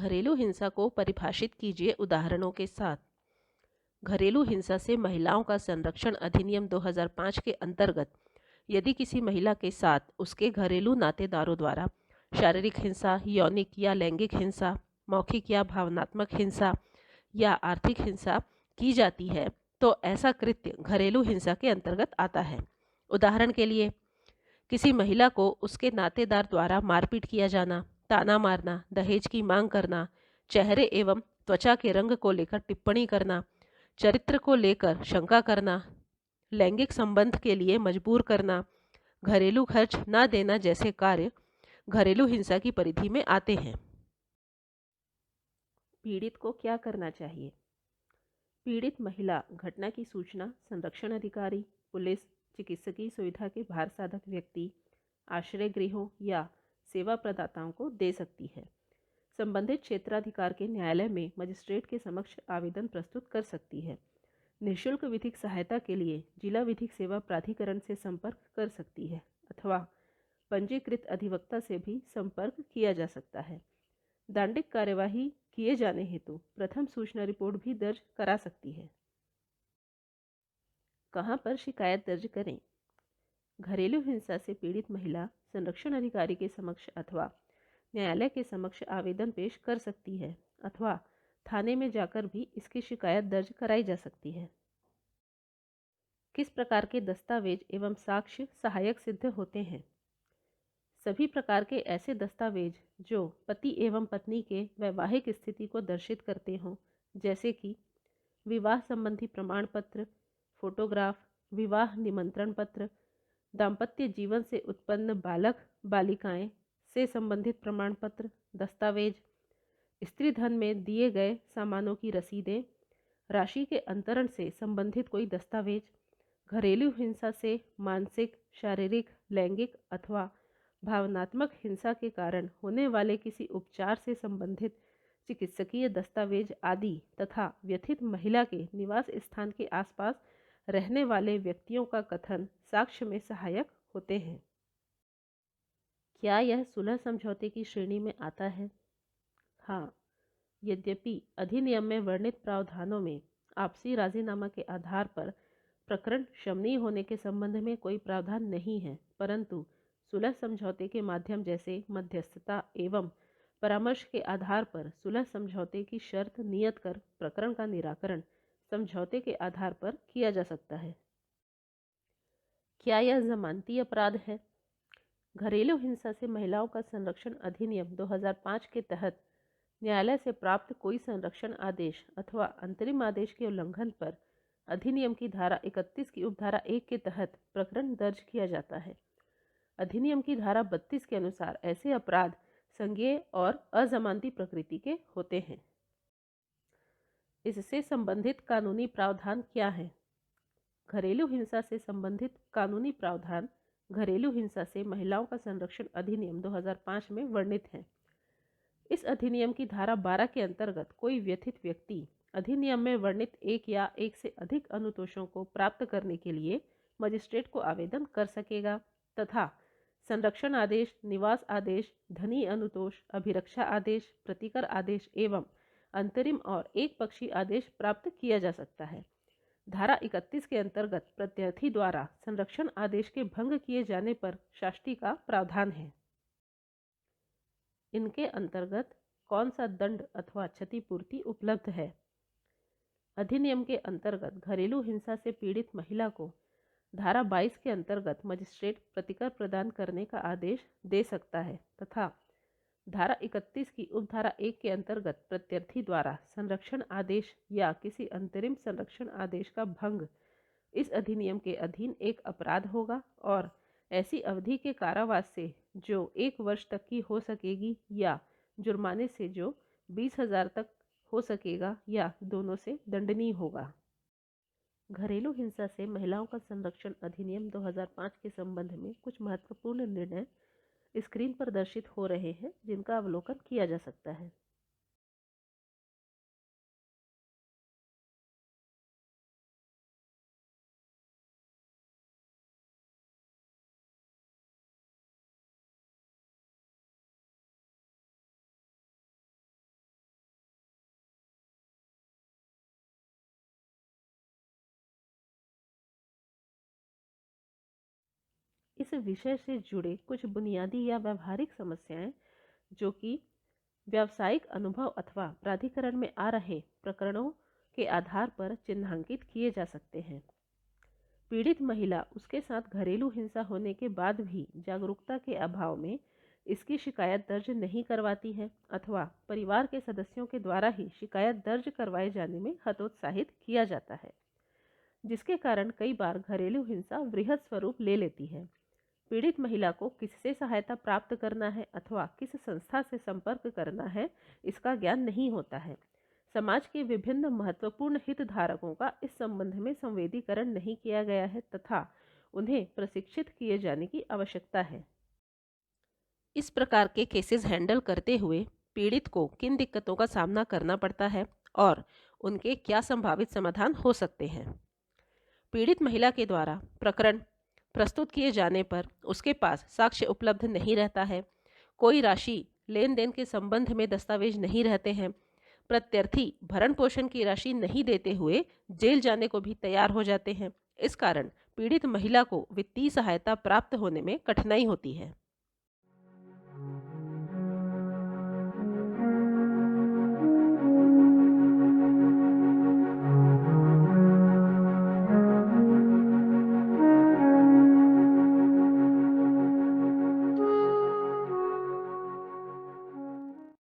घरेलू हिंसा को परिभाषित कीजिए उदाहरणों के साथ। घरेलू हिंसा से महिलाओं का संरक्षण अधिनियम 2005 के अंतर्गत यदि किसी महिला के साथ उसके घरेलू नातेदारों द्वारा शारीरिक हिंसा, यौनिक या लैंगिक हिंसा, मौखिक या भावनात्मक हिंसा या आर्थिक हिंसा की जाती है तो ऐसा कृत्य घरेलू हिंसा के अंतर्गत आता है। उदाहरण के लिए, किसी महिला को उसके नातेदार द्वारा मारपीट किया जाना, ताना मारना, दहेज की मांग करना, चेहरे एवं त्वचा के रंग को लेकर टिप्पणी करना, चरित्र को लेकर शंका करना, लैंगिक संबंध के लिए मजबूर करना, घरेलू खर्च न देना जैसे कार्य घरेलू हिंसा की परिधि में आते हैं। पीड़ित को क्या करना चाहिए? पीड़ित महिला घटना की सूचना संरक्षण अधिकारी, पुलिस, चिकित्सकीय सुविधा के भार साधक व्यक्ति, आश्रय गृहों या सेवा प्रदाताओं को दे सकती है। संबंधित क्षेत्राधिकार के न्यायालय में मजिस्ट्रेट के समक्ष आवेदन प्रस्तुत कर सकती है। निःशुल्क विधिक सहायता के लिए जिला विधिक सेवा प्राधिकरण से संपर्क कर सकती है अथवा पंजीकृत अधिवक्ता से भी संपर्क किया जा सकता है। दंडिक कार्यवाही किए जाने हेतु प्रथम सूचना रिपोर्ट भी दर्ज करा सकती है। कहाँ पर शिकायत दर्ज करें? घरेलू हिंसा से पीड़ित महिला संरक्षण अधिकारी के समक्ष अथवा न्यायालय के समक्ष आवेदन पेश कर सकती है अथवा थाने में जाकर भी इसकी शिकायत दर्ज कराई जा सकती है। किस प्रकार के दस्तावेज एवं साक्ष्य सहायक सिद्ध होते हैं? सभी प्रकार के ऐसे दस्तावेज जो पति एवं पत्नी के वैवाहिक स्थिति को दर्शित करते हों, जैसे कि विवाह संबंधी प्रमाण पत्र, फोटोग्राफ, विवाह निमंत्रण पत्र, दाम्पत्य जीवन से उत्पन्न बालक बालिकाएं से संबंधित प्रमाण पत्र, दस्तावेज, स्त्री धन में दिए गए सामानों की रसीदें, राशि के अंतरण से संबंधित कोई दस्तावेज, घरेलू हिंसा से मानसिक, शारीरिक, लैंगिक अथवा भावनात्मक हिंसा के कारण होने वाले किसी उपचार से संबंधित चिकित्सकीय दस्तावेज आदि तथा व्यथित महिला के निवास स्थान के आसपास रहने वाले व्यक्तियों का कथन साक्ष्य में सहायक होते हैं। क्या यह सुलह समझौते की श्रेणी में आता है? हाँ, यद्यपि अधिनियम में वर्णित प्रावधानों में आपसी राजीनामा के आधार पर प्रकरण शमनीय होने के संबंध में कोई प्रावधान नहीं है, परंतु सुलह समझौते के माध्यम जैसे मध्यस्थता एवं परामर्श के आधार पर सुलह समझौते की शर्त नियत कर प्रकरण का निराकरण समझौते के आधार पर किया जा सकता है। क्या यह जमानती अपराध है? घरेलू हिंसा से महिलाओं का संरक्षण अधिनियम 2005 के तहत न्यायालय से प्राप्त कोई संरक्षण आदेश अथवा अंतरिम आदेश के उल्लंघन पर अधिनियम की धारा 31 की उपधारा 1 के तहत प्रकरण दर्ज किया जाता है। अधिनियम की धारा 32 के अनुसार ऐसे अपराध संज्ञेय और अजमानती प्रकृति के होते हैं। इससे संबंधित कानूनी प्रावधान क्या है? घरेलू हिंसा से संबंधित कानूनी प्रावधान घरेलू हिंसा से महिलाओं का संरक्षण अधिनियम 2005 में वर्णित है। इस अधिनियम की धारा 12 के अंतर्गत कोई व्यथित व्यक्ति अधिनियम में वर्णित एक या एक से अधिक अनुतोषों को प्राप्त करने के लिए मजिस्ट्रेट को आवेदन कर सकेगा तथा संरक्षण आदेश, निवास आदेश, धनी अनुतोष, अभिरक्षा आदेश, प्रतिकर आदेश एवं अंतरिम और एक पक्षी आदेश प्राप्त किया जा सकता है। धारा 31 के अंतर्गत प्रत्यर्थी द्वारा संरक्षण आदेश के भंग किए जाने पर शास्ति का प्रावधान है। इनके अंतर्गत कौन सा दंड अथवा क्षतिपूर्ति उपलब्ध है? अधिनियम के अंतर्गत घरेलू हिंसा से पीड़ित महिला को धारा 22 के अंतर्गत मजिस्ट्रेट प्रतिकर प्रदान करने का आदेश दे सकता है तथा धारा 31 की उपधारा 1 के अंतर्गत प्रत्यर्थी द्वारा संरक्षण आदेश या किसी अंतरिम संरक्षण आदेश का भंग इस अधिनियम के अधीन एक अपराध होगा और ऐसी अवधि के कारावास से जो 1 वर्ष तक की हो सकेगी या जुर्माने से जो 20,000 तक हो सकेगा या दोनों से दंडनीय होगा। घरेलू हिंसा से महिलाओं का संरक्षण अधिनियम 2005 के संबंध में कुछ महत्वपूर्ण निर्णय स्क्रीन पर दर्शित हो रहे हैं जिनका अवलोकन किया जा सकता है। इस विषय से जुड़े कुछ बुनियादी या व्यावहारिक समस्याएं जो कि व्यावसायिक अनुभव अथवा प्राधिकरण में आ रहे प्रकरणों के आधार पर चिन्हांकित किए जा सकते हैं। पीड़ित महिला उसके साथ घरेलू हिंसा होने के बाद भी जागरूकता के अभाव में इसकी शिकायत दर्ज नहीं करवाती है अथवा परिवार के सदस्यों के द्वारा ही शिकायत दर्ज करवाए जाने में हतोत्साहित किया जाता है, जिसके कारण कई बार घरेलू हिंसा वृहद स्वरूप ले लेती है। पीड़ित महिला को किससे सहायता प्राप्त करना है अथवा किस संस्था से संपर्क करना है, इसका ज्ञान नहीं होता है। समाज के विभिन्न महत्वपूर्ण हितधारकों का इस संबंध में संवेदीकरण नहीं किया गया है तथा उन्हें प्रशिक्षित किए जाने की आवश्यकता है। इस प्रकार के केसेस हैंडल करते हुए पीड़ित को किन दिक्कतों का सामना करना पड़ता है और उनके क्या संभावित समाधान हो सकते हैं। पीड़ित महिला के द्वारा प्रकरण प्रस्तुत किए जाने पर उसके पास साक्ष्य उपलब्ध नहीं रहता है, कोई राशि लेन देन के संबंध में दस्तावेज नहीं रहते हैं, प्रत्यर्थी भरण पोषण की राशि नहीं देते हुए जेल जाने को भी तैयार हो जाते हैं। इस कारण पीड़ित महिला को वित्तीय सहायता प्राप्त होने में कठिनाई होती है।